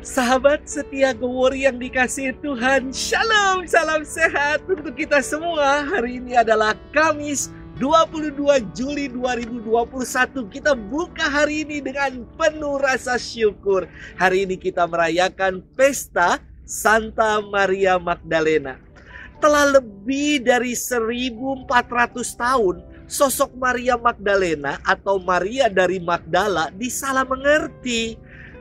Sahabat setia Gowori yang dikasihi Tuhan, Shalom, salam sehat untuk kita semua. Hari ini adalah Kamis 22 Juli 2021. Kita buka hari ini dengan penuh rasa syukur. Hari ini kita merayakan pesta Santa Maria Magdalena. Telah lebih dari 1400 tahun sosok Maria Magdalena atau Maria dari Magdala disalah mengerti.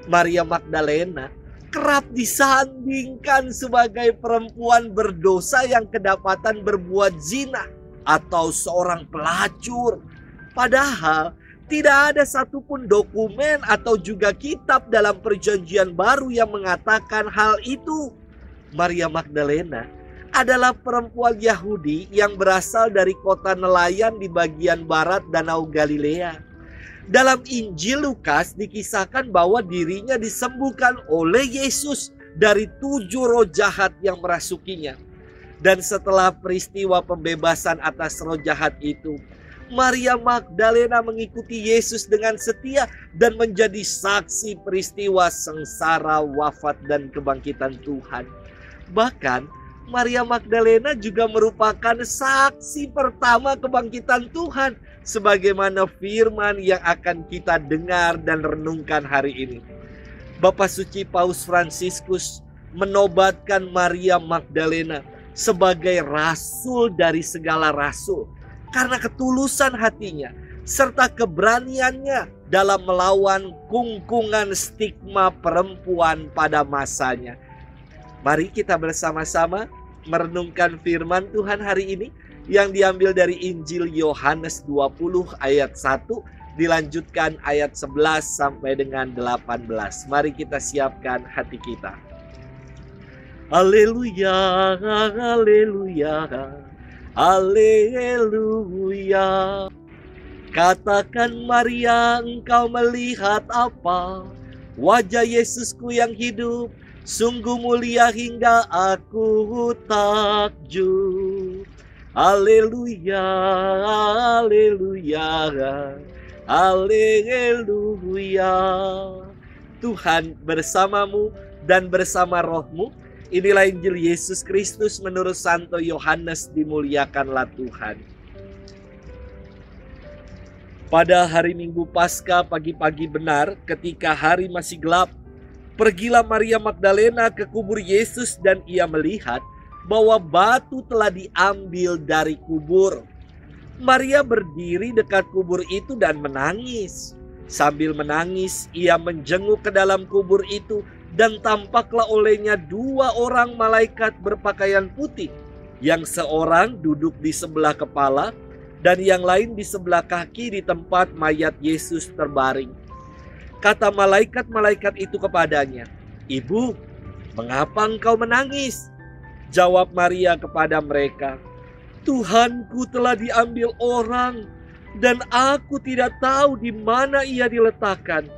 Maria Magdalena kerap disandingkan sebagai perempuan berdosa yang kedapatan berbuat zina atau seorang pelacur. Padahal tidak ada satupun dokumen atau juga kitab dalam Perjanjian Baru yang mengatakan hal itu. Maria Magdalena adalah perempuan Yahudi yang berasal dari kota nelayan di bagian barat Danau Galilea. Dalam Injil Lukas dikisahkan bahwa dirinya disembuhkan oleh Yesus dari 7 roh jahat yang merasukinya. Dan setelah peristiwa pembebasan atas roh jahat itu, Maria Magdalena mengikuti Yesus dengan setia dan menjadi saksi peristiwa sengsara, wafat, dan kebangkitan Tuhan. Bahkan Maria Magdalena juga merupakan saksi pertama kebangkitan Tuhan, sebagaimana firman yang akan kita dengar dan renungkan hari ini. Bapak Suci Paus Fransiskus menobatkan Maria Magdalena sebagai rasul dari segala rasul karena ketulusan hatinya serta keberaniannya dalam melawan kungkungan stigma perempuan pada masanya. Mari kita bersama-sama merenungkan firman Tuhan hari ini yang diambil dari Injil Yohanes 20 ayat 1 dilanjutkan ayat 11 sampai dengan 18. Mari kita siapkan hati kita. Haleluya, haleluya, haleluya. Katakan Maria, engkau melihat apa? Wajah Yesusku yang hidup sungguh mulia hingga aku takjub. Haleluya, haleluya, haleluya. Tuhan bersamamu dan bersama rohmu. Inilah Injil Yesus Kristus menurut Santo Yohanes, dimuliakanlah Tuhan. Pada hari Minggu Paskah pagi-pagi benar ketika hari masih gelap, pergilah Maria Magdalena ke kubur Yesus dan ia melihat bahwa batu telah diambil dari kubur. Maria berdiri dekat kubur itu dan menangis. Sambil menangis, ia menjenguk ke dalam kubur itu dan tampaklah olehnya 2 orang malaikat berpakaian putih. Yang seorang duduk di sebelah kepala dan yang lain di sebelah kaki di tempat mayat Yesus terbaring. Kata malaikat-malaikat itu kepadanya, "Ibu, mengapa engkau menangis?" Jawab Maria kepada mereka, "Tuhanku telah diambil orang dan aku tidak tahu di mana ia diletakkan."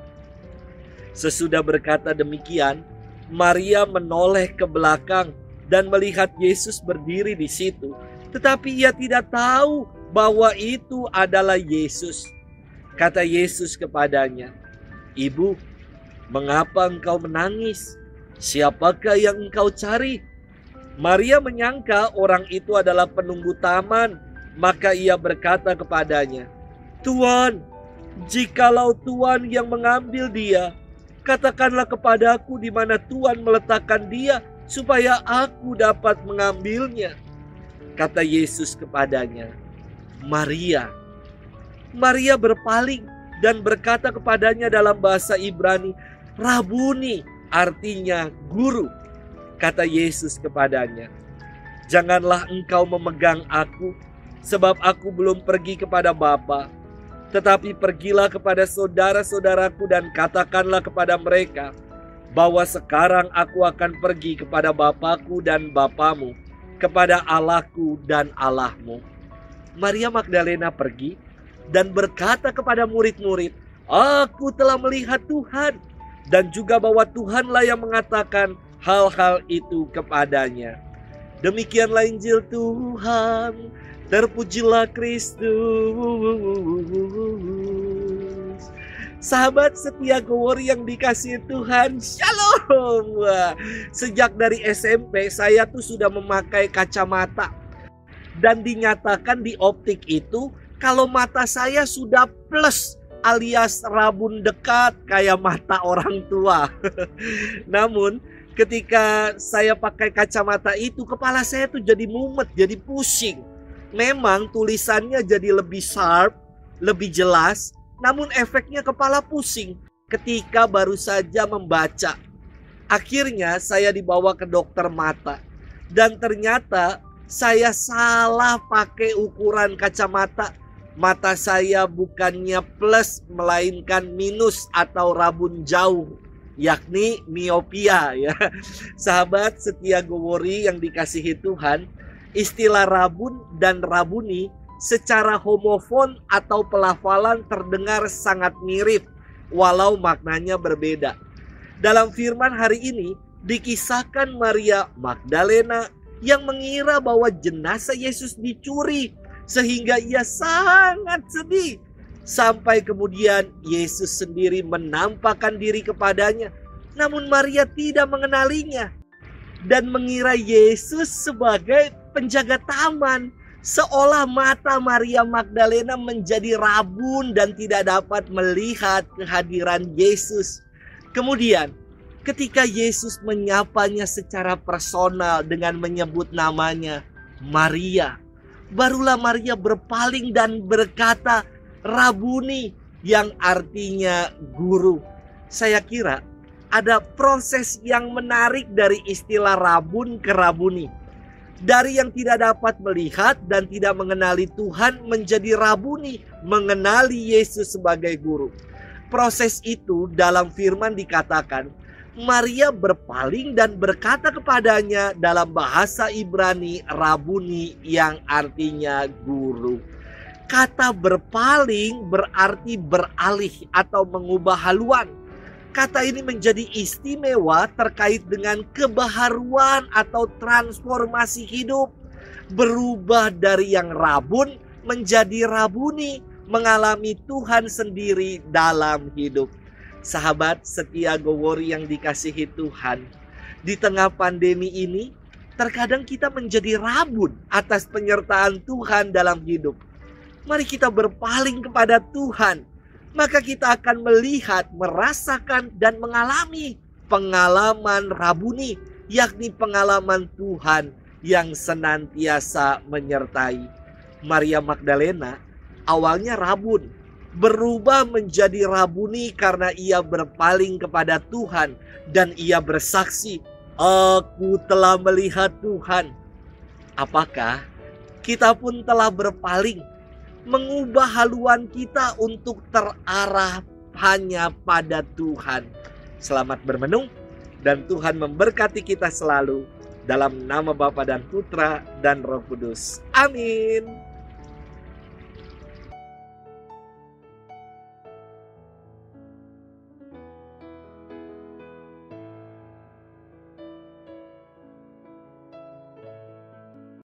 Sesudah berkata demikian, Maria menoleh ke belakang dan melihat Yesus berdiri di situ. Tetapi ia tidak tahu bahwa itu adalah Yesus. Kata Yesus kepadanya, "Ibu, mengapa engkau menangis? Siapakah yang engkau cari?" Maria menyangka orang itu adalah penunggu taman, maka ia berkata kepadanya, "Tuan, jikalau Tuan yang mengambil dia, katakanlah kepadaku di mana Tuan meletakkan dia, supaya aku dapat mengambilnya." Kata Yesus kepadanya, "Maria." Maria berpaling dan berkata kepadanya dalam bahasa Ibrani, "Rabuni," artinya guru. Kata Yesus kepadanya, "Janganlah engkau memegang aku, sebab aku belum pergi kepada Bapa. Tetapi pergilah kepada saudara-saudaraku dan katakanlah kepada mereka, bahwa sekarang aku akan pergi kepada Bapakku dan Bapamu, kepada Allahku dan Allahmu." Maria Magdalena pergi dan berkata kepada murid-murid, "Aku telah melihat Tuhan," dan juga bahwa Tuhanlah yang mengatakan hal-hal itu kepadanya. Demikianlah Injil Tuhan. Terpujilah Kristus. Sahabat setia Gowori yang dikasihi Tuhan, Shalom. Wah, sejak dari SMP saya tuh sudah memakai kacamata. Dan dinyatakan di optik itu kalau mata saya sudah plus alias rabun dekat kayak mata orang tua. Namun ketika saya pakai kacamata itu, kepala saya tuh jadi mumet, jadi pusing. Memang tulisannya jadi lebih sharp, lebih jelas, namun efeknya kepala pusing ketika baru saja membaca. Akhirnya saya dibawa ke dokter mata. Dan ternyata saya salah pakai ukuran kacamata. Mata saya bukannya plus melainkan minus atau rabun jauh, yakni miopia ya. Sahabat setia Gowori yang dikasihi Tuhan, istilah rabun dan rabuni secara homofon atau pelafalan terdengar sangat mirip walau maknanya berbeda. Dalam firman hari ini dikisahkan Maria Magdalena yang mengira bahwa jenazah Yesus dicuri sehingga ia sangat sedih. Sampai kemudian Yesus sendiri menampakkan diri kepadanya. Namun Maria tidak mengenalinya dan mengira Yesus sebagai penjaga taman. Seolah mata Maria Magdalena menjadi rabun dan tidak dapat melihat kehadiran Yesus. Kemudian ketika Yesus menyapanya secara personal dengan menyebut namanya Maria, barulah Maria berpaling dan berkata Rabuni, yang artinya guru. Saya kira ada proses yang menarik dari istilah rabun ke rabuni. Dari yang tidak dapat melihat dan tidak mengenali Tuhan menjadi rabuni, mengenali Yesus sebagai guru. Proses itu dalam firman dikatakan Maria berpaling dan berkata kepadanya dalam bahasa Ibrani rabuni yang artinya guru. Kata berpaling berarti beralih atau mengubah haluan. Kata ini menjadi istimewa terkait dengan kebaharuan atau transformasi hidup. Berubah dari yang rabun menjadi rabuni, mengalami Tuhan sendiri dalam hidup. Sahabat setia Gowori yang dikasihi Tuhan, di tengah pandemi ini terkadang kita menjadi rabun atas penyertaan Tuhan dalam hidup. Mari kita berpaling kepada Tuhan. Maka kita akan melihat, merasakan, dan mengalami pengalaman rabuni, yakni pengalaman Tuhan yang senantiasa menyertai. Maria Magdalena awalnya rabun, berubah menjadi rabuni karena ia berpaling kepada Tuhan dan ia bersaksi, "Aku telah melihat Tuhan." Apakah kita pun telah berpaling, mengubah haluan kita untuk terarah hanya pada Tuhan? Selamat bermenung dan Tuhan memberkati kita selalu dalam nama Bapa dan Putra dan Roh Kudus. Amin.